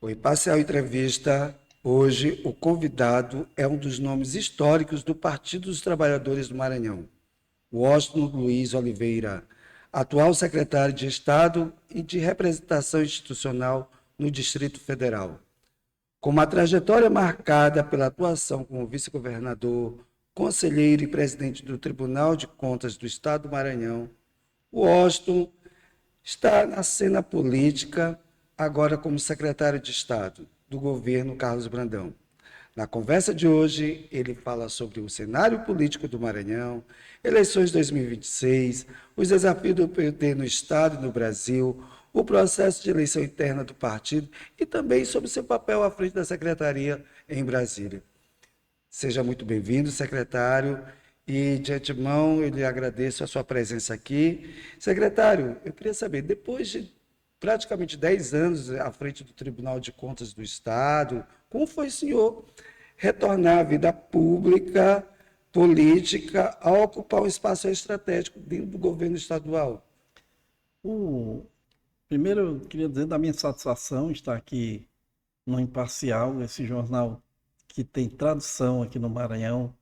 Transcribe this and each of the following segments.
O Imparcial Entrevista, hoje, o convidado é um dos nomes históricos do Partido dos Trabalhadores do Maranhão, Washington Luiz Oliveira, atual secretário de Estado e de Representação Institucional no Distrito Federal. Com uma trajetória marcada pela atuação como vice-governador, conselheiro e presidente do Tribunal de Contas do Estado do Maranhão, Washington está na cena política agora como secretário de Estado do governo Carlos Brandão. Na conversa de hoje, ele fala sobre o cenário político do Maranhão, eleições 2026, os desafios do PT no Estado e no Brasil, o processo de eleição interna do partido e também sobre seu papel à frente da secretaria em Brasília. Seja muito bem-vindo, secretário, e de antemão eu lhe agradeço a sua presença aqui. Secretário, eu queria saber, depois de praticamente 10 anos à frente do Tribunal de Contas do Estado, como foi o senhor retornar à vida pública, política, a ocupar um espaço estratégico dentro do governo estadual? O... Primeiro, eu queria dizer da minha satisfação estar aqui no Imparcial, esse jornal que tem tradução aqui no Maranhão.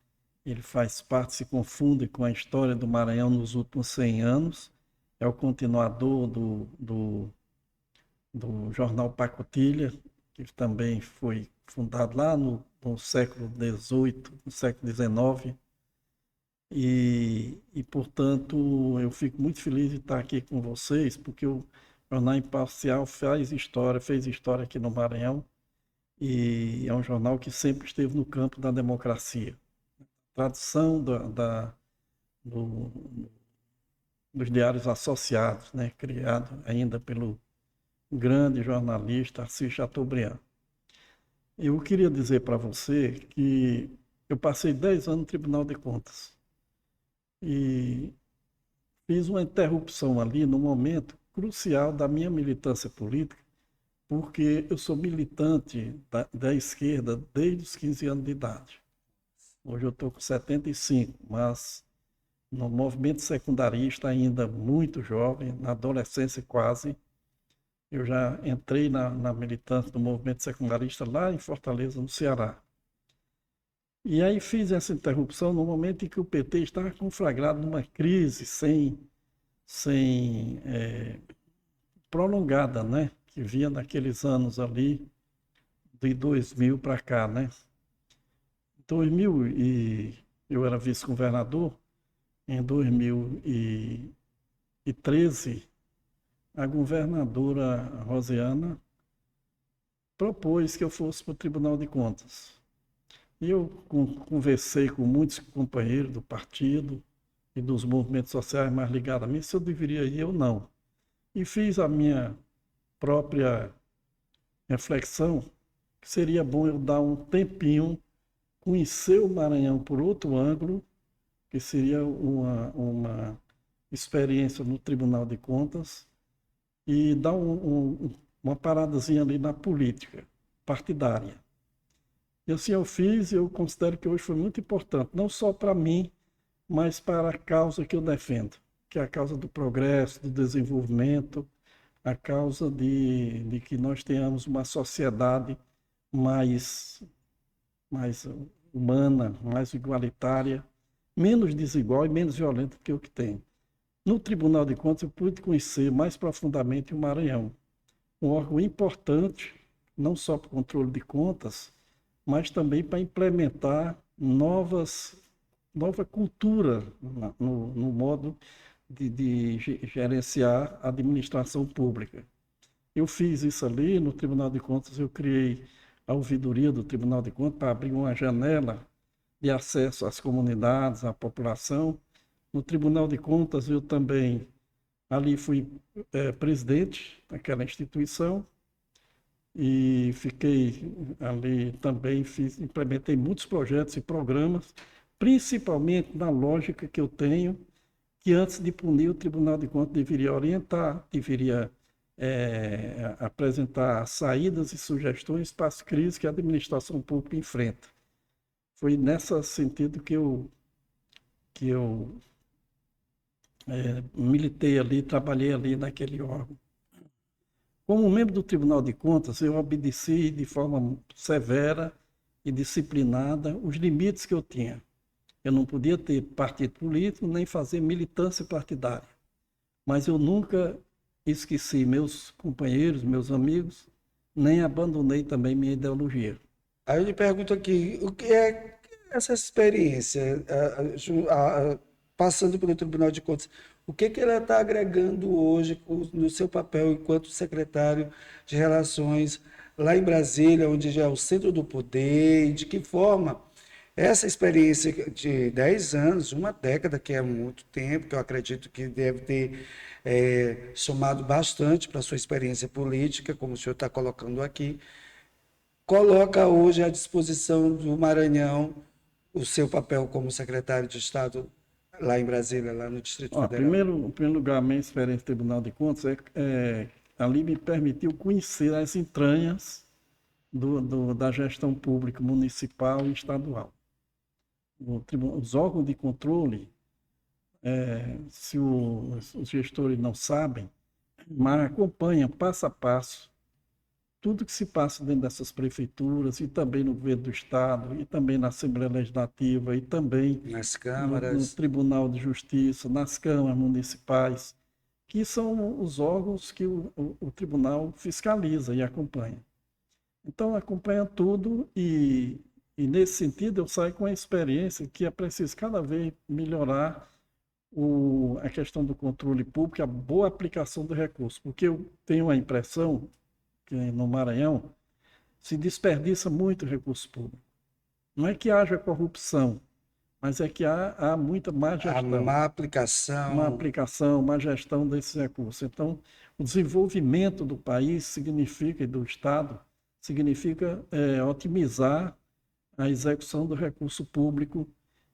Ele faz parte, se confunde com a história do Maranhão nos últimos 100 anos. É o continuador do jornal Pacotilha, que também foi fundado lá no século XVIII, no século XIX. Portanto, eu fico muito feliz de estar aqui com vocês, porque o Jornal Imparcial fez história aqui no Maranhão, e é um jornal que sempre esteve no campo da democracia. Tradução do, dos diários associados, né, criado ainda pelo grande jornalista Assis Chateaubriand. Eu queria dizer para você que eu passei 10 anos no Tribunal de Contas e fiz uma interrupção ali no momento crucial da minha militância política, porque eu sou militante da esquerda desde os 15 anos de idade. Hoje eu estou com 75, mas no movimento secundarista ainda muito jovem, na adolescência quase, eu já entrei na militância do movimento secundarista lá em Fortaleza, no Ceará. E aí fiz essa interrupção no momento em que o PT estava conflagrado numa crise sem prolongada, né? Que vinha naqueles anos ali de 2000 para cá, né? 2000 e eu era vice-governador. Em 2013, a governadora Rosiana propôs que eu fosse para o Tribunal de Contas. E eu conversei com muitos companheiros do partido e dos movimentos sociais mais ligados a mim, se eu deveria ir ou não. E fiz a minha própria reflexão que seria bom eu dar um tempinho, conhecer o Maranhão por outro ângulo, que seria uma experiência no Tribunal de Contas, e dar uma paradazinha ali na política partidária. E assim eu fiz, e eu considero que hoje foi muito importante, não só para mim, mas para a causa que eu defendo, que é a causa do progresso, do desenvolvimento, a causa de que nós tenhamos uma sociedade mais humana, mais igualitária, menos desigual e menos violenta do que o que tem. No Tribunal de Contas, eu pude conhecer mais profundamente o Maranhão, um órgão importante, não só para o controle de contas, mas também para implementar nova cultura no modo de gerenciar a administração pública. Eu fiz isso ali no Tribunal de Contas, eu criei a ouvidoria do Tribunal de Contas para abrir uma janela de acesso às comunidades, à população. No Tribunal de Contas, eu também ali fui presidente daquela instituição e fiquei ali também, implementei muitos projetos e programas, principalmente na lógica que eu tenho, que antes de punir, o Tribunal de Contas deveria orientar, deveria apresentar saídas e sugestões para as crises que a administração pública enfrenta. Foi nesse sentido que eu militei ali, trabalhei ali naquele órgão. Como membro do Tribunal de Contas, eu obedeci de forma severa e disciplinada os limites que eu tinha. Eu não podia ter partido político nem fazer militância partidária. Mas eu nunca esqueci meus companheiros, meus amigos, nem abandonei também minha ideologia. Aí eu lhe pergunto aqui, o que é essa experiência, passando pelo Tribunal de Contas, o que que ela está agregando hoje no seu papel enquanto secretário de Relações lá em Brasília, onde já é o centro do poder, e de que forma essa experiência de 10 anos, uma década, que é muito tempo, que eu acredito que deve ter somado bastante para a sua experiência política, como o senhor está colocando aqui, coloca hoje à disposição do Maranhão o seu papel como secretário de Estado lá em Brasília, lá no Distrito Ó, Federal. em primeiro lugar, minha experiência no Tribunal de Contas ali me permitiu conhecer as entranhas da gestão pública municipal e estadual. Os órgãos de controle, se os gestores não sabem, mas acompanham passo a passo tudo que se passa dentro dessas prefeituras e também no governo do Estado, e também na Assembleia Legislativa, e também Nas no câmaras, Tribunal de Justiça, nas câmaras municipais, que são os órgãos que o tribunal fiscaliza e acompanha. Então, acompanha tudo e nesse sentido, eu saio com a experiência que é preciso cada vez melhorar a questão do controle público, a boa aplicação do recurso, porque eu tenho a impressão que no Maranhão se desperdiça muito recurso público. Não é que haja corrupção, mas é que há muita má a gestão, má má aplicação, aplicação, má gestão desses recursos. Então, o desenvolvimento do país significa, e do Estado, significa otimizar a execução do recurso público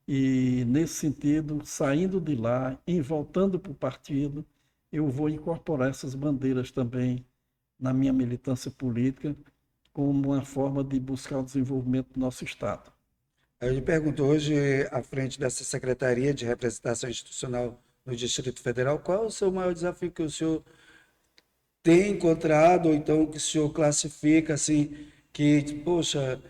e, nesse sentido, saindo de lá e voltando para o partido, eu vou incorporar essas bandeiras também na minha militância política como uma forma de buscar o desenvolvimento do nosso Estado. eu lhe pergunto hoje, à frente dessa Secretaria de Representação Institucional no Distrito Federal, qual é o seu maior desafio que o senhor tem encontrado, ou então que o senhor classifica assim, que, poxa,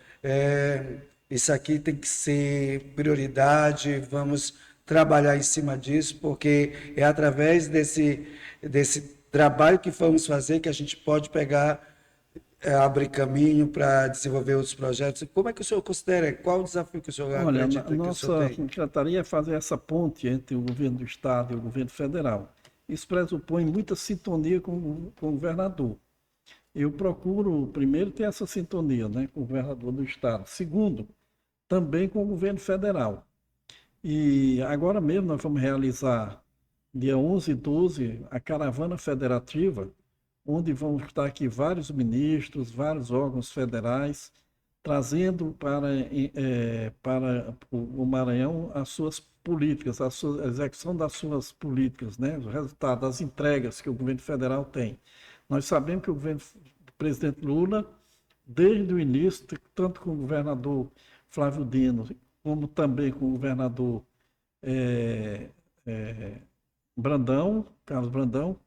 isso aqui tem que ser prioridade, vamos trabalhar em cima disso, porque é através desse trabalho que vamos fazer que a gente pode pegar, abrir caminho para desenvolver outros projetos. Como é que o senhor considera? Qual o desafio que o senhor Olha, a acredita que o senhor nossa tem? secretaria é fazer essa ponte entre o governo do Estado e o governo federal. Isso pressupõe muita sintonia com o governador. Eu procuro, primeiro, ter essa sintonia, né, com o governador do Estado. Segundo, também com o governo federal. E agora mesmo nós vamos realizar, dia 11 e 12, a caravana federativa, onde vão estar aqui vários ministros, vários órgãos federais, trazendo para o Maranhão as suas políticas, a execução das suas políticas, né? O resultado das entregas que o governo federal tem. Nós sabemos que o governo do presidente Lula, desde o início, tanto com o governador Flávio Dino, como também com o governador eh, eh, Brandão, Carlos Brandão,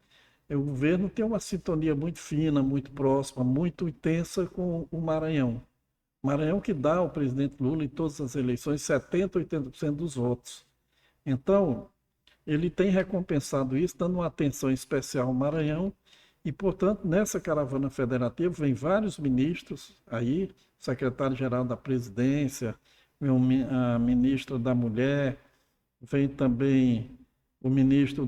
o governo tem uma sintonia muito fina, muito próxima, muito intensa com o Maranhão. O Maranhão que dá ao presidente Lula em todas as eleições 70%, 80% dos votos. Então, ele tem recompensado isso, dando uma atenção especial ao Maranhão e, portanto, nessa caravana federativa vem vários ministros aí, secretário-geral da Presidência, a ministra da Mulher, vem também o ministro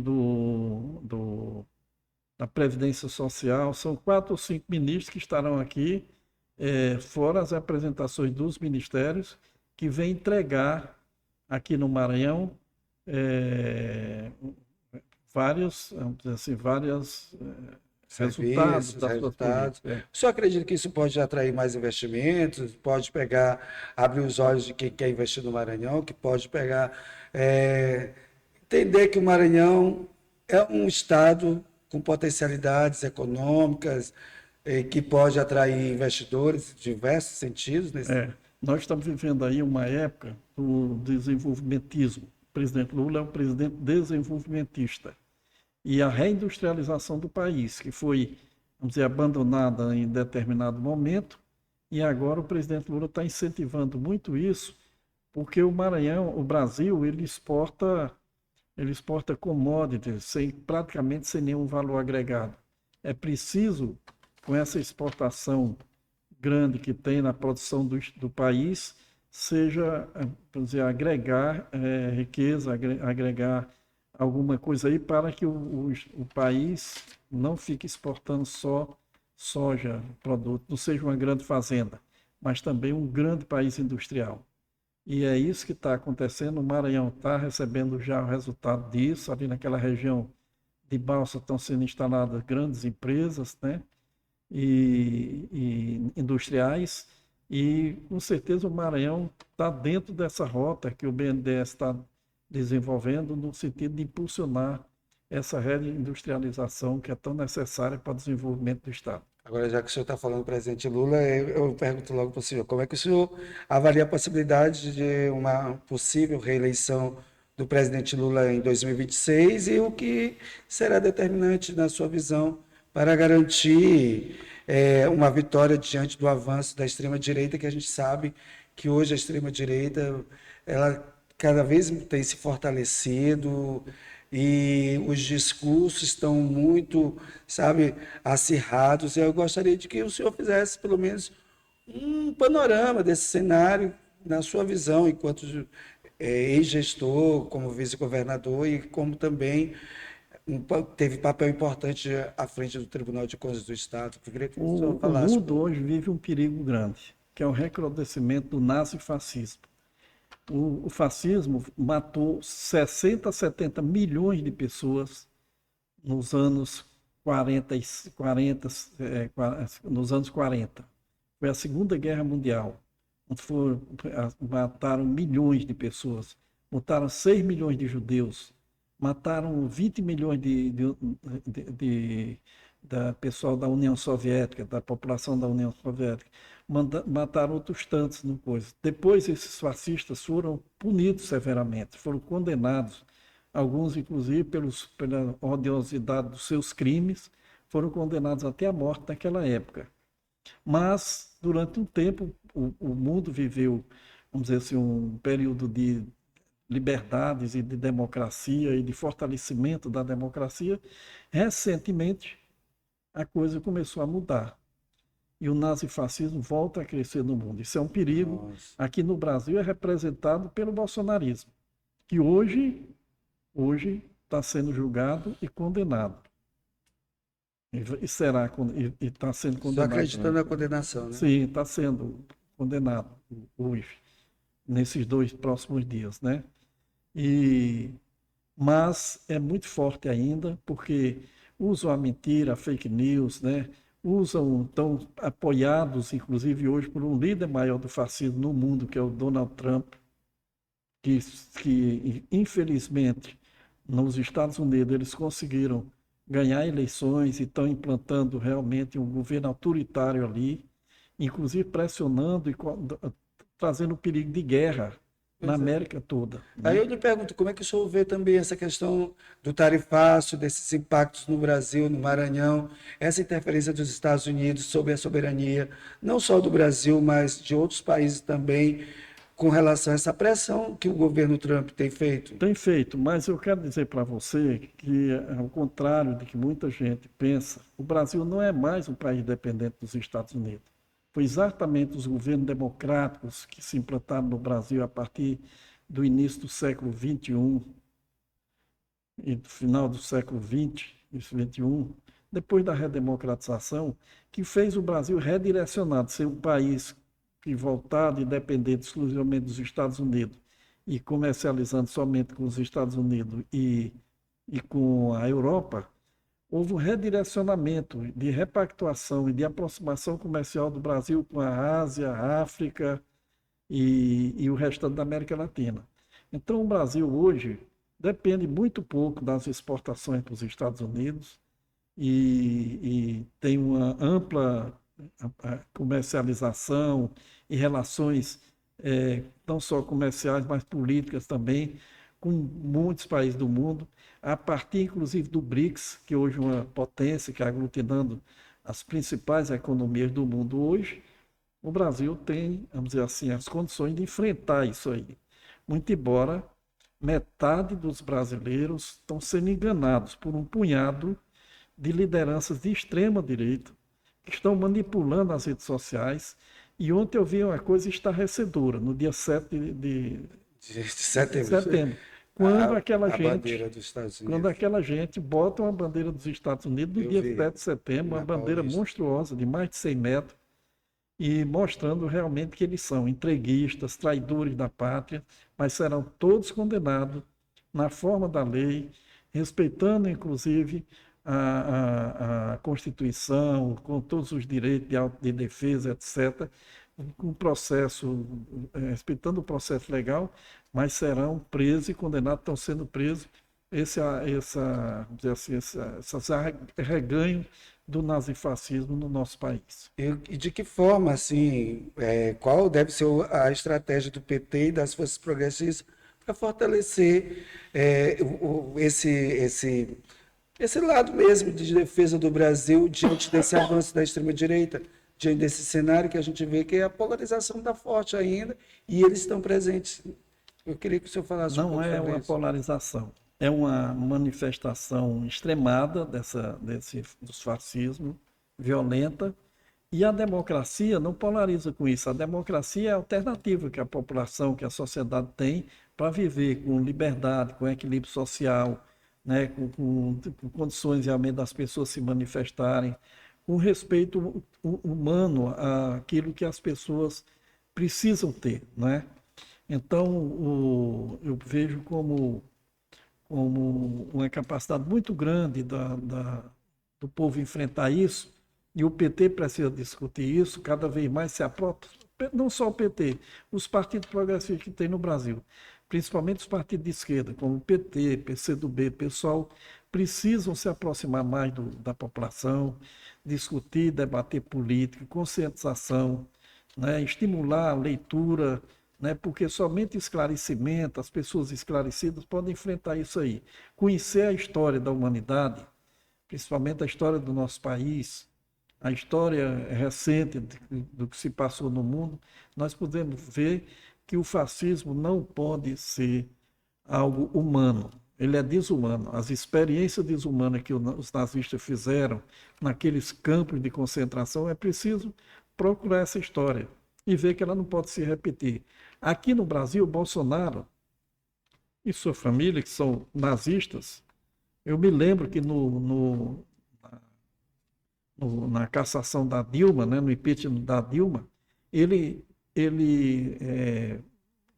da Previdência Social, são 4 ou 5 ministros que estarão aqui, fora as apresentações dos ministérios, que vêm entregar aqui no Maranhão vários, vamos dizer assim, vários resultados Serviços, das suas resultados. políticas. O senhor acredita que isso pode atrair mais investimentos, pode pegar, abrir os olhos de quem quer investir no Maranhão, que pode pegar, entender que o Maranhão é um estado com potencialidades econômicas, que pode atrair investidores em diversos sentidos. Nós estamos vivendo aí uma época do desenvolvimentismo. O presidente Lula é um presidente desenvolvimentista. E a reindustrialização do país, que foi vamos dizer, abandonada em determinado momento, e agora o presidente Lula está incentivando muito isso, porque o Maranhão, o Brasil, ele exporta commodities praticamente sem nenhum valor agregado. É preciso, com essa exportação grande que tem na produção do país, seja, vamos dizer, agregar riqueza, agregar alguma coisa aí para que o país não fique exportando só soja, produto, não seja uma grande fazenda, mas também um grande país industrial. E é isso que está acontecendo. O Maranhão está recebendo já o resultado disso. Ali naquela região de Balsa estão sendo instaladas grandes empresas, né? E industriais. E com certeza o Maranhão está dentro dessa rota que o BNDES está desenvolvendo no sentido de impulsionar essa reindustrialização que é tão necessária para o desenvolvimento do Estado. Agora, já que o senhor está falando do presidente Lula, eu pergunto logo para o senhor, como é que o senhor avalia a possibilidade de uma possível reeleição do presidente Lula em 2026 e o que será determinante, na sua visão, para garantir uma vitória diante do avanço da extrema-direita, que a gente sabe que hoje a extrema-direita ela cada vez tem se fortalecido e os discursos estão muito, sabe, acirrados. Eu gostaria de que o senhor fizesse pelo menos um panorama desse cenário na sua visão, enquanto ex-gestor, como vice-governador e como também teve papel importante à frente do Tribunal de Contas do Estado. Eu queria que o senhor O falasse. mundo hoje vive um perigo grande, que é o recrudescimento do nazifascismo. O fascismo matou 60 a 70 milhões de pessoas nos anos 40, nos anos 40. Foi a Segunda Guerra Mundial, onde mataram milhões de pessoas, mataram 6 milhões de judeus, mataram 20 milhões da pessoal da União Soviética, da população da União Soviética. Mataram outros tantos no coisa. Depois esses fascistas foram punidos severamente, foram condenados, alguns inclusive pela odiosidade dos seus crimes, foram condenados até a morte naquela época. Mas durante um tempo o mundo viveu, vamos dizer assim, um período de liberdades e de democracia e de fortalecimento da democracia. Recentemente a coisa começou a mudar e o nazifascismo volta a crescer no mundo. Isso é um perigo. Nossa. Aqui no Brasil é representado pelo bolsonarismo, que hoje está sendo julgado e condenado. E está sendo Só condenado. acreditando na condenação, né? Sim, está sendo condenado hoje, nesses 2 próximos dias, né? Mas é muito forte ainda, porque usam a mentira, a fake news, né? Estão apoiados, inclusive hoje, por um líder maior do fascismo no mundo, que é o Donald Trump, que infelizmente, nos Estados Unidos, eles conseguiram ganhar eleições e estão implantando realmente um governo autoritário ali, inclusive pressionando e trazendo perigo de guerra na América toda. Aí Né? eu lhe pergunto, como é que o senhor vê também essa questão do tarifaço, desses impactos no Brasil, no Maranhão, essa interferência dos Estados Unidos sobre a soberania, não só do Brasil, mas de outros países também, com relação a essa pressão que o governo Trump tem feito? Tem feito, mas eu quero dizer para você que, ao contrário de que muita gente pensa, o Brasil não é mais um país dependente dos Estados Unidos. Foi exatamente os governos democráticos que se implantaram no Brasil a partir do início do século XXI e do final do século XX e XXI, depois da redemocratização, que fez o Brasil redirecionado, ser um país que voltado e dependente exclusivamente dos Estados Unidos e comercializando somente com os Estados Unidos e com a Europa. Houve um redirecionamento de repactuação e de aproximação comercial do Brasil com a Ásia, a África e o restante da América Latina. Então, o Brasil hoje depende muito pouco das exportações para os Estados Unidos e tem uma ampla comercialização e relações não só comerciais, mas políticas também, com muitos países do mundo, a partir inclusive do BRICS, que hoje é uma potência que aglutinando as principais economias do mundo hoje, o Brasil tem, vamos dizer assim, as condições de enfrentar isso aí. Muito embora metade dos brasileiros estão sendo enganados por um punhado de lideranças de extrema direita que estão manipulando as redes sociais. E ontem eu vi uma coisa estarrecedora, no dia 7 De de setembro. setembro, quando aquela A bandeira gente, dos Estados quando Unidos. aquela gente bota uma bandeira dos Estados Unidos no Eu dia vi 7 de setembro, uma na bandeira Paulista. monstruosa de mais de 100 metros, e mostrando realmente que eles são entreguistas, traidores da pátria, mas serão todos condenados na forma da lei, respeitando inclusive a Constituição, com todos os direitos de defesa, etc., com processo, respeitando o processo legal, mas serão presos e condenados, estão sendo presos vamos dizer assim, esses arreganhos do nazifascismo no nosso país. E de que forma, assim, qual deve ser a estratégia do PT e das forças progressistas para fortalecer esse lado mesmo de defesa do Brasil diante desse avanço da extrema-direita, diante desse cenário que a gente vê que a polarização está forte ainda e eles estão presentes. Eu queria que o senhor falasse um Não pouco é sobre uma isso. polarização, é uma manifestação extremada dos fascismos, violenta, e a democracia não polariza com isso. A democracia é a alternativa que a população, que a sociedade tem para viver com liberdade, com equilíbrio social, né, com condições realmente das pessoas se manifestarem, com respeito humano àquilo que as pessoas precisam ter, né? Então, eu vejo como uma capacidade muito grande do povo enfrentar isso, e o PT precisa discutir isso, cada vez mais se apropria, não só o PT, os partidos progressistas que tem no Brasil, principalmente os partidos de esquerda, como o PT, PCdoB, pessoal, precisam se aproximar mais da população, discutir, debater política, conscientização, né, estimular a leitura, né, porque somente esclarecimento, as pessoas esclarecidas podem enfrentar isso aí. Conhecer a história da humanidade, principalmente a história do nosso país, a história recente do que se passou no mundo, nós podemos ver que o fascismo não pode ser algo humano. Ele é desumano. As experiências desumanas que os nazistas fizeram naqueles campos de concentração, é preciso procurar essa história e ver que ela não pode se repetir. Aqui no Brasil, Bolsonaro e sua família, que são nazistas, eu me lembro que na cassação da Dilma, né, no impeachment da Dilma, ele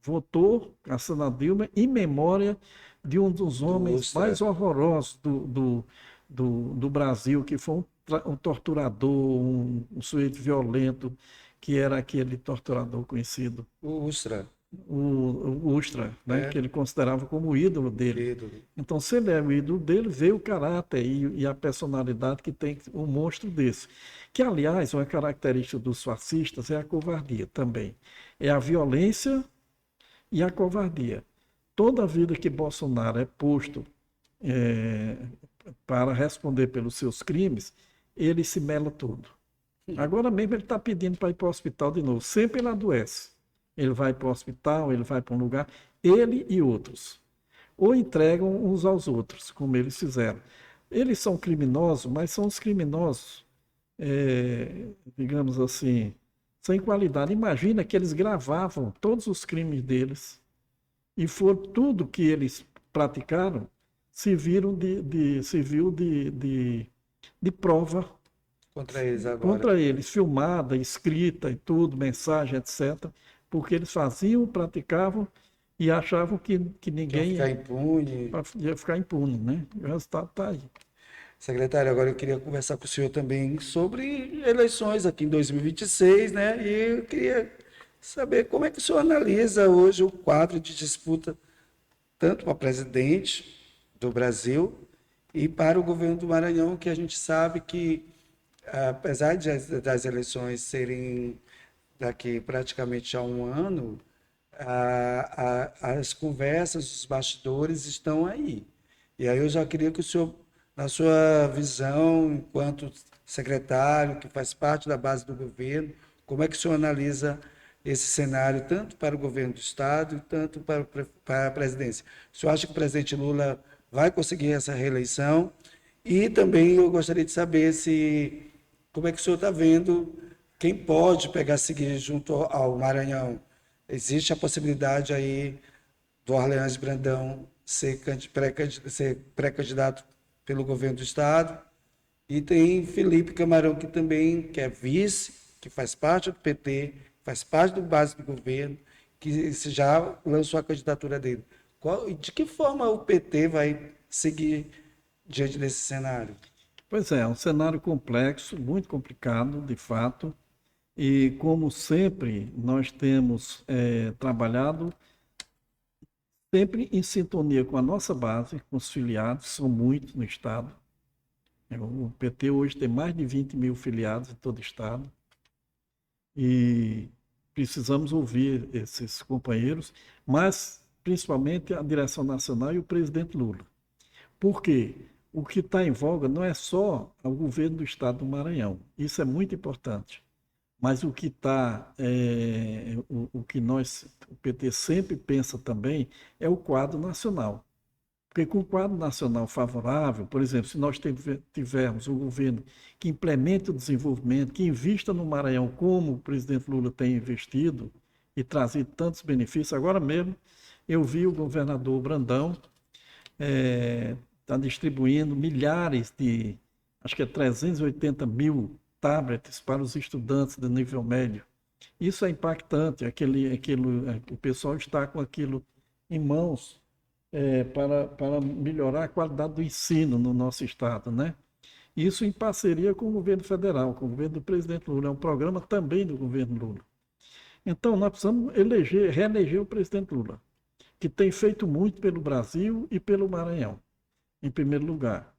votou, caçando a Dilma, em memória de um dos Do homens Ustra. mais horrorosos do Brasil, que foi um torturador, um sujeito violento, que era aquele torturador conhecido, O Ustra, o Ustra, né, é, que ele considerava como o ídolo dele. ídolo. Então, se ele é o ídolo dele, vê o caráter e a personalidade que tem um monstro desse. Que, aliás, uma característica dos fascistas é a covardia também. É a violência e a covardia. Toda a vida que Bolsonaro é posto é, para responder pelos seus crimes, ele se mela todo. Agora mesmo ele está pedindo para ir para o hospital de novo. Sempre ele adoece. Ele vai para o hospital, ele vai para um lugar, ele e outros. Ou entregam uns aos outros, como eles fizeram. Eles são criminosos, mas são os criminosos, digamos assim, sem qualidade. Imagina que eles gravavam todos os crimes deles e for tudo que eles praticaram serviu de prova Contra eles agora. contra eles, filmada, escrita e tudo, mensagem, etc., porque eles faziam, praticavam e achavam que Que vão ficar ninguém impune. ia ficar impune, né? E o resultado está aí. Secretário, agora eu queria conversar com o senhor também sobre eleições aqui em 2026, né? E eu queria saber como é que o senhor analisa hoje o quadro de disputa, tanto para presidente do Brasil e para o governo do Maranhão, que a gente sabe que, apesar das eleições serem daqui praticamente a um ano, as conversas, os bastidores estão aí. E aí eu já queria que o senhor, na sua visão, enquanto secretário, que faz parte da base do governo. Como é que o senhor analisa esse cenário, tanto para o governo do Estado, tanto para a presidência? O senhor acha que o presidente Lula vai conseguir essa reeleição? E também eu gostaria de saber como é que o senhor está vendo quem pode pegar seguir junto ao Maranhão. Existe a possibilidade aí do Orleans Brandão ser pré-candidato pelo governo do Estado. E tem Felipe Camarão, que também que é vice, que faz parte do PT, faz parte do base do governo, que já lançou a candidatura dele. De que forma o PT vai seguir diante desse cenário? Pois é um cenário complexo, muito complicado, de fato. E como sempre, nós temos trabalhado sempre em sintonia com a nossa base, com os filiados, são muitos no Estado. O PT hoje tem mais de 20 mil filiados em todo o Estado. E precisamos ouvir esses companheiros, mas principalmente a direção nacional e o presidente Lula. Por quê? O que está em voga não é só o governo do Estado do Maranhão, isso é muito importante. Mas o que está, o que o PT sempre pensa também, é o quadro nacional. Porque com o quadro nacional favorável, por exemplo, se nós tivermos um governo que implemente o desenvolvimento, que invista no Maranhão como o presidente Lula tem investido e trazido tantos benefícios, agora mesmo eu vi o governador Brandão está distribuindo milhares acho que é 380 mil tablets para os estudantes do nível médio. Isso é impactante, o pessoal está com aquilo em mãos para melhorar a qualidade do ensino no nosso estado, né? Isso em parceria com o governo federal, com o governo do presidente Lula, é um programa também do governo Lula. Então, nós precisamos reeleger o presidente Lula, que tem feito muito pelo Brasil e pelo Maranhão, em primeiro lugar.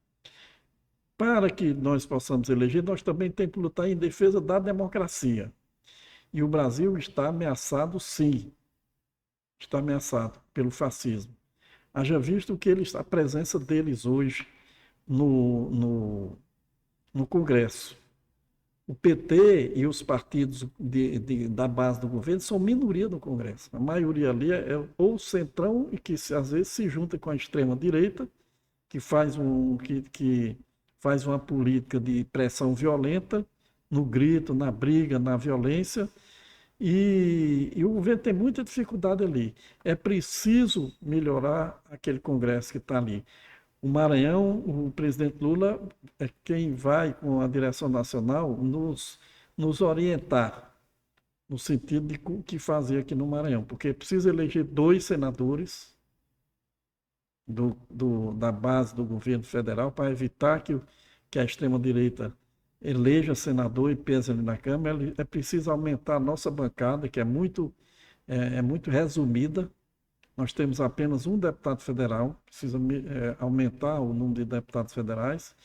Para que nós possamos eleger, nós também temos que lutar em defesa da democracia. E o Brasil está ameaçado, sim, está ameaçado pelo fascismo. Haja visto que a presença deles hoje no Congresso. O PT e os partidos da base do governo são minoria no Congresso. A maioria ali é ou o centrão, e que às vezes se junta com a extrema-direita, que faz uma política de pressão violenta, no grito, na briga, na violência. E o governo tem muita dificuldade ali. É preciso melhorar aquele Congresso que está ali. O Maranhão, o presidente Lula é quem vai, com a direção nacional, nos orientar no sentido de o que fazer aqui no Maranhão, porque precisa eleger 2 senadores da base do governo federal para evitar que a extrema-direita eleja senador e pese ali na Câmara. É preciso aumentar a nossa bancada, que é muito resumida. Nós temos apenas um deputado federal, precisa aumentar o número de deputados federais,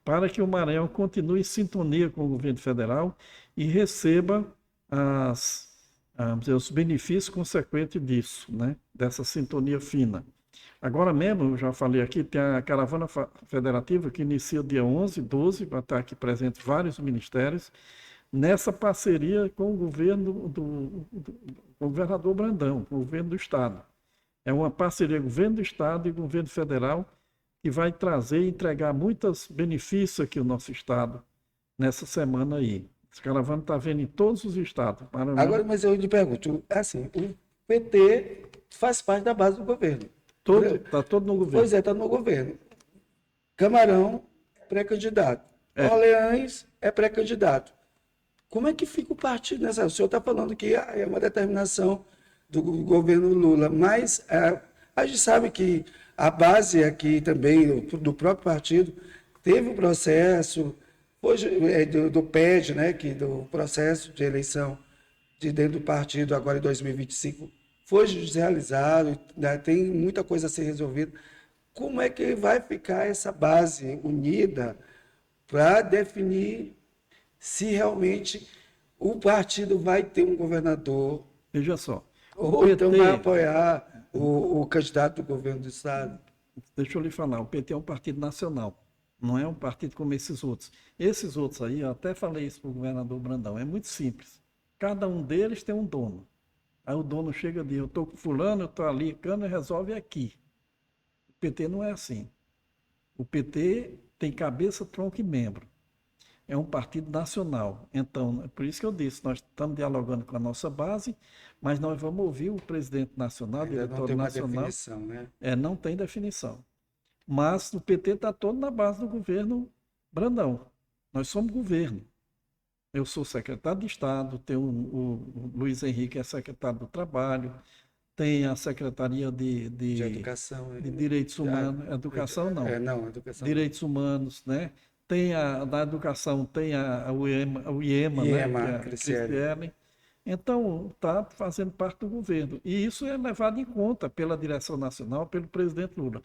para que o Maranhão continue em sintonia com o governo federal e receba os benefícios consequentes disso, né? Dessa sintonia fina. Agora mesmo, eu já falei aqui, tem a Caravana Federativa que inicia dia 11, 12, vai estar aqui presente vários ministérios, nessa parceria com o governo do governador Brandão, com o governo do Estado. É uma parceria governo do Estado e governo federal que vai trazer e entregar muitos benefícios aqui ao nosso Estado nessa semana aí. Esse caravana está vendo em todos os estados. Agora, mas eu lhe pergunto, assim, o PT faz parte da base do governo. Está todo no governo. Pois é, está no governo. Camarão é pré-candidato. Orleans é pré-candidato. Como é que fica o partido nessa? O senhor está falando que é uma determinação do governo Lula, mas a gente sabe que a base aqui também, do próprio partido, teve um processo do PED, né, do processo de eleição de dentro do partido agora em 2025, foi judicializado, né, tem muita coisa a ser resolvida. Como é que vai ficar essa base unida para definir se realmente o partido vai ter um governador? Veja só. Ou então vai apoiar o candidato do governo do Estado? Deixa eu lhe falar, o PT é um partido nacional. Não é um partido como esses outros. Esses outros aí, eu até falei isso para o governador Brandão, é muito simples. Cada um deles tem um dono. Aí o dono chega e diz, eu estou com fulano, eu estou ali, cano, resolve aqui. O PT não é assim. O PT tem cabeça, tronco e membro. É um partido nacional. Então, é por isso que eu disse, nós estamos dialogando com a nossa base, mas nós vamos ouvir o presidente nacional, Ainda não diretor tem uma nacional, definição, né? não tem definição. Mas o PT está todo na base do governo Brandão. Nós somos governo. Eu sou secretário de Estado, tem o Luiz Henrique, é secretário do Trabalho, tem a Secretaria De de, educação. de Direitos Humanos, educação não, Não, educação não. Direitos Humanos, né? Tem da educação, tem o IEMA, né? Que IEMA, é a Criciele. Cristiane. Então, está fazendo parte do governo. E isso é levado em conta pela direção nacional, pelo presidente Lula.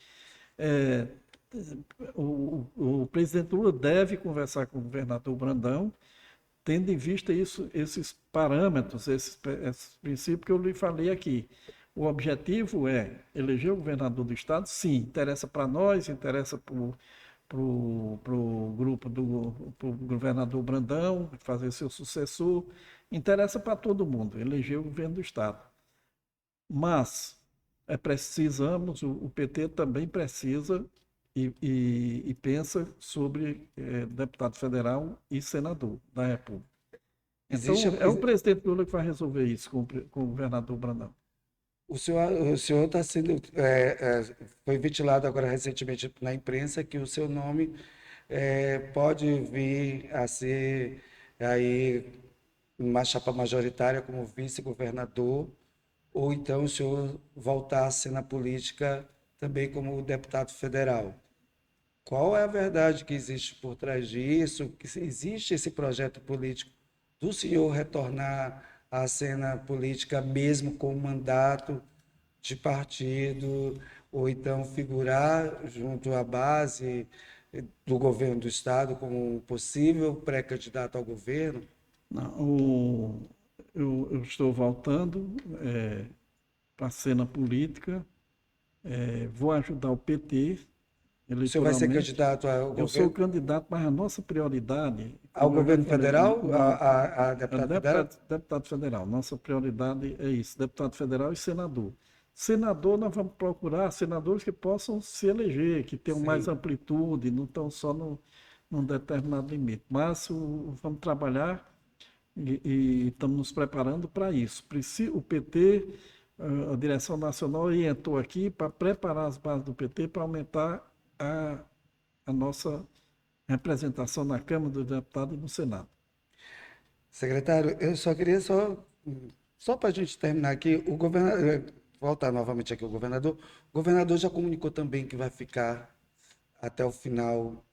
É, o presidente Lula deve conversar com o governador Brandão, tendo em vista isso, esses parâmetros, esses princípios que eu lhe falei aqui. O objetivo é eleger o governador do Estado, sim, interessa para nós, interessa para o grupo pro governador Brandão, fazer seu sucessor, interessa para todo mundo, eleger o governo do Estado. Mas precisamos, o PT também precisa e pensa sobre deputado federal e senador da República. Existe, Então, é o presidente Lula que vai resolver isso com o governador Brandão. o senhor está sendo, foi ventilado agora recentemente na imprensa que o seu nome pode vir a ser aí uma chapa majoritária como vice-governador, ou então o senhor voltar a ser na política também como deputado federal. Qual é a verdade que existe por trás disso? Que existe esse projeto político do senhor retornar à cena política mesmo com um mandato de partido, ou então figurar junto à base do governo do estado como um possível pré-candidato ao governo? Não, eu estou voltando para a cena política, vou ajudar o PT O senhor vai ser eleitoralmente. candidato ao Eu sou governo, candidato, mas a nossa prioridade, ao como eu já governo falei, federal, não, a é deputado federal? deputado federal. Nossa prioridade é isso, deputado federal e senador. Senador, nós vamos procurar senadores que possam se eleger, que tenham mais Sim. amplitude, não estão só num determinado limite. Mas vamos trabalhar e estamos nos preparando para isso. O PT, a direção nacional orientou aqui para preparar as bases do PT para aumentar a nossa representação na Câmara dos Deputados e no Senado. Secretário, eu só queria só para a gente terminar aqui, o governador, voltar novamente aqui o governador já comunicou também que vai ficar até o final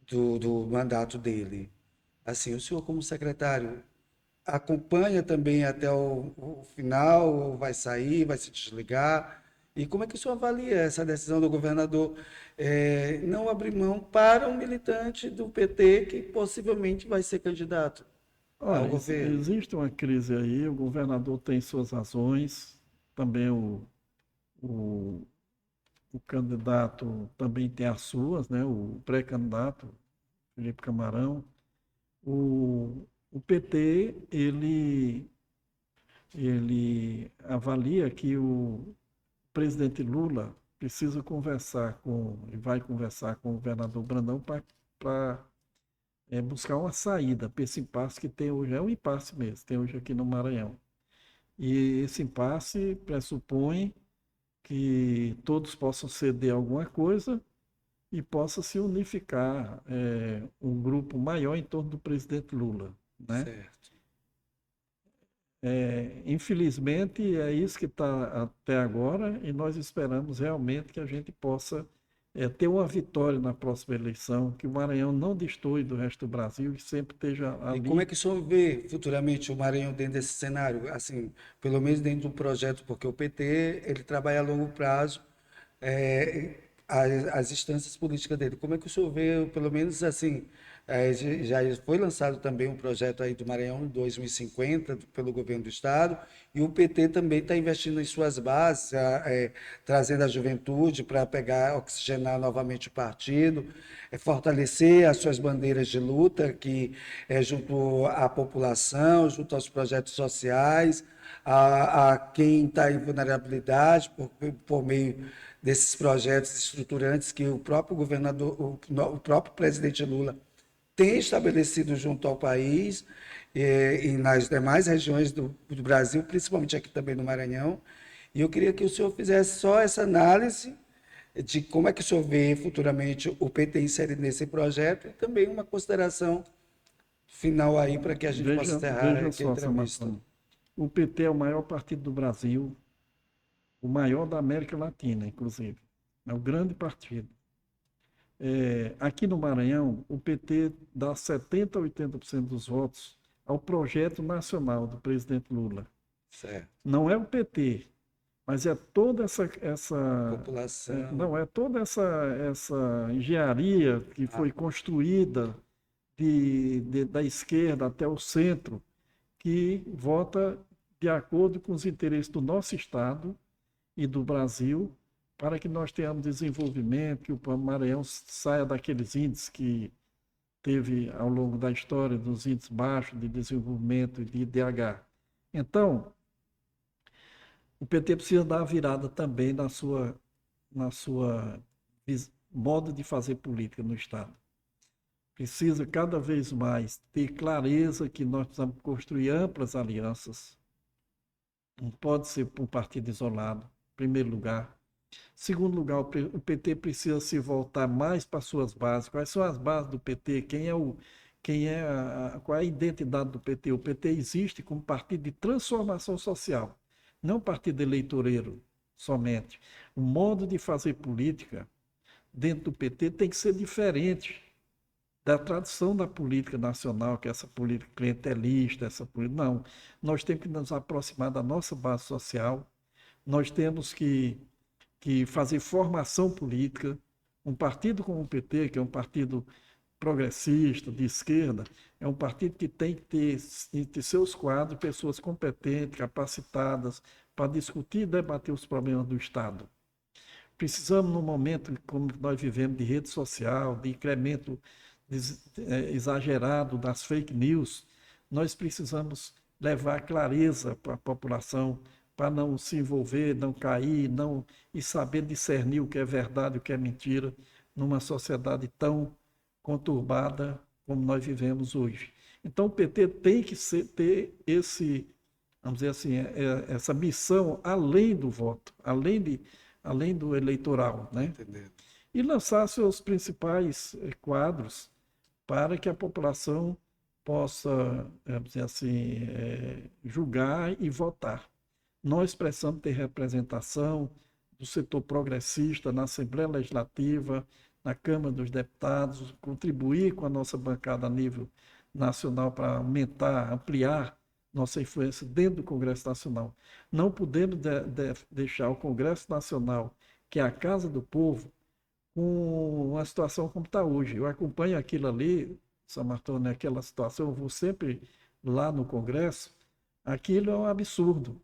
do mandato dele. Assim, o senhor como secretário acompanha também até o final, ou vai sair, vai se desligar? E como é que o senhor avalia essa decisão do governador não abrir mão para um militante do PT que possivelmente vai ser candidato ao Olha, governo? existe uma crise aí, o governador tem suas razões, também o, o candidato também tem as suas, né? O pré-candidato, Felipe Camarão. O PT, ele avalia que o presidente Lula precisa conversar e vai conversar com o governador Brandão para buscar uma saída para esse impasse que tem hoje. É um impasse mesmo, tem hoje aqui no Maranhão. E esse impasse pressupõe que todos possam ceder alguma coisa e possa se unificar um grupo maior em torno do presidente Lula, né? Certo. Infelizmente, é isso que está até agora e nós esperamos realmente que a gente possa ter uma vitória na próxima eleição, que o Maranhão não destoe do resto do Brasil e sempre esteja E como é ali. que o senhor vê futuramente o Maranhão dentro desse cenário? Assim, pelo menos dentro do projeto, porque o PT, ele trabalha a longo prazo, as instâncias políticas dele. Como é que o senhor vê, pelo menos assim, Já foi lançado também um projeto aí do Maranhão 2050 pelo governo do estado, e o PT também está investindo em suas bases, trazendo a juventude para pegar, oxigenar novamente o partido, fortalecer as suas bandeiras de luta, que é junto à população, junto aos projetos sociais, a quem está em vulnerabilidade por meio desses projetos estruturantes que o próprio governador, o próprio presidente Lula tem estabelecido junto ao país e nas demais regiões do Brasil, principalmente aqui também no Maranhão. E eu queria que o senhor fizesse só essa análise de como é que o senhor vê futuramente o PT inserido nesse projeto e também uma consideração final aí para que a gente possa encerrar Veja aqui a só, seu entrevista. Marconi. O PT é o maior partido do Brasil, o maior da América Latina, inclusive. É o grande partido. Aqui no Maranhão, o PT dá 70% a 80% dos votos ao projeto nacional do presidente Lula. Certo. Não é o PT, mas é toda População. não, é toda essa engenharia que Ah, foi construída da esquerda até o centro, que vota de acordo com os interesses do nosso Estado e do Brasil, para que nós tenhamos desenvolvimento, que o Maranhão saia daqueles índices que teve ao longo da história, dos índices baixos de desenvolvimento e de IDH. Então, o PT precisa dar a virada também na sua modo de fazer política no Estado. Precisa cada vez mais ter clareza que nós precisamos construir amplas alianças. Não pode ser por um partido isolado, em primeiro lugar. Segundo lugar, o PT precisa se voltar mais para suas bases. Quais são as bases do PT? Qual é a identidade do PT? O PT existe como partido de transformação social, não partido eleitoreiro somente. O modo de fazer política dentro do PT tem que ser diferente da tradição da política nacional, que é essa política clientelista, não. Nós temos que nos aproximar da nossa base social, nós temos que fazer formação política. Um partido como o PT, que é um partido progressista, de esquerda, é um partido que tem que ter entre seus quadros pessoas competentes, capacitadas para discutir e debater os problemas do Estado. Precisamos, num momento como nós vivemos, de rede social, de incremento exagerado das fake news, nós precisamos levar clareza para a população, para não se envolver, não cair, e saber discernir o que é verdade e o que é mentira, numa sociedade tão conturbada como nós vivemos hoje. Então, o PT tem que ter vamos dizer assim, essa missão além do voto, além do eleitoral, né? entendendo. E lançar seus principais quadros para que a população possa, vamos dizer assim, julgar e votar. Nós precisamos ter representação do setor progressista na Assembleia Legislativa, na Câmara dos Deputados, contribuir com a nossa bancada a nível nacional para aumentar, ampliar nossa influência dentro do Congresso Nacional. Não podemos deixar o Congresso Nacional, que é a casa do povo, com uma situação como está hoje. Eu acompanho aquilo ali, Samartone, aquela situação, eu vou sempre lá no Congresso, aquilo é um absurdo.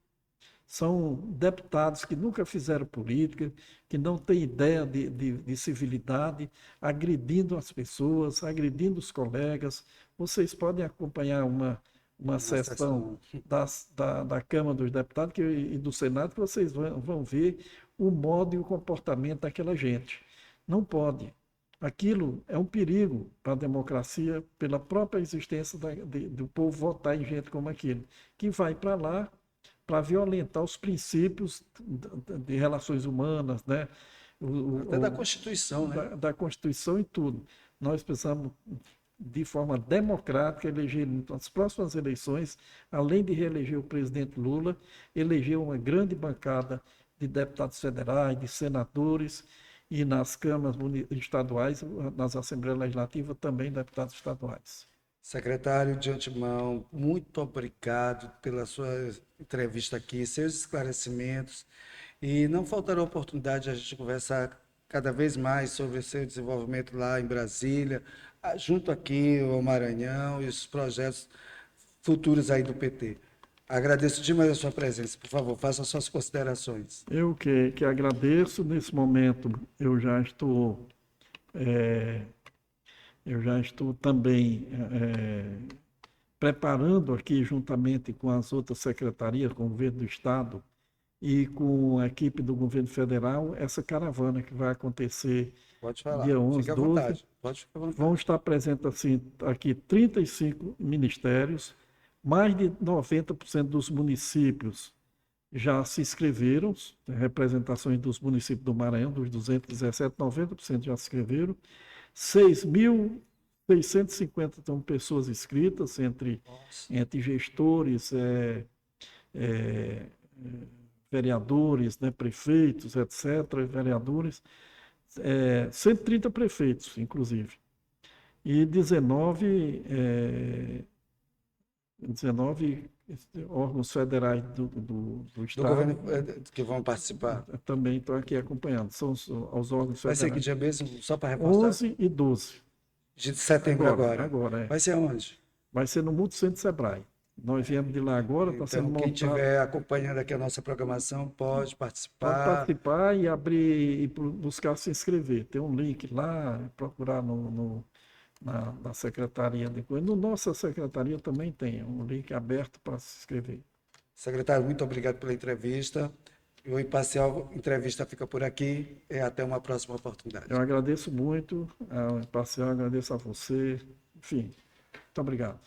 São deputados que nunca fizeram política, que não têm ideia de civilidade, agredindo as pessoas, agredindo os colegas. Vocês podem acompanhar uma Uma sessão sessão. da Câmara dos Deputados e do Senado, que vocês vão ver o modo e o comportamento daquela gente. Não pode. Aquilo é um perigo para a democracia, pela própria existência do povo votar em gente como aquele, que vai para lá para violentar os princípios de relações humanas, né? Até da Constituição, né? Da Constituição e tudo. Nós precisamos, de forma democrática, eleger nas próximas eleições, além de reeleger o presidente Lula, eleger uma grande bancada de deputados federais, de senadores e nas câmaras estaduais, nas Assembleias Legislativas, também deputados estaduais. Secretário, de antemão, muito obrigado pela sua entrevista aqui, seus esclarecimentos. E não faltará oportunidade de a gente conversar cada vez mais sobre o seu desenvolvimento lá em Brasília, junto aqui ao Maranhão e os projetos futuros aí do PT. Agradeço demais a sua presença. Por favor, faça as suas considerações. Eu que agradeço. Nesse momento, eh, eu já estou também preparando aqui, juntamente com as outras secretarias, com o governo do Estado e com a equipe do governo federal, essa caravana que vai acontecer Pode falar. dia 11, Fique à 12. vontade. Pode ficar à vontade. Vão estar presentes assim, aqui 35 ministérios, mais de 90% dos municípios já se inscreveram, representações dos municípios do Maranhão, dos 217, 90% já se inscreveram. 6.650 são pessoas inscritas, entre gestores, vereadores, né, prefeitos, etc., vereadores, 130 prefeitos, inclusive, e 19 órgãos federais do Do Estado governo que vão participar. também estão aqui acompanhando. São os órgãos Vai ser que federais. dia mesmo? Só para reforçar? 11 e 12. De setembro agora. Agora, Vai ser aonde? Vai ser no Multicentro Sebrae. Nós viemos de lá agora, está sendo Então, quem montado. estiver acompanhando aqui a nossa programação pode Pode participar. participar e abrir e buscar se inscrever. Tem um link lá, procurar na secretaria de coisa. No nossa secretaria também tem um link aberto para se inscrever. Secretário, muito obrigado pela entrevista. O Imparcial Entrevista fica por aqui e até uma próxima oportunidade. Eu agradeço muito ao Imparcial, agradeço a você. Enfim, muito obrigado.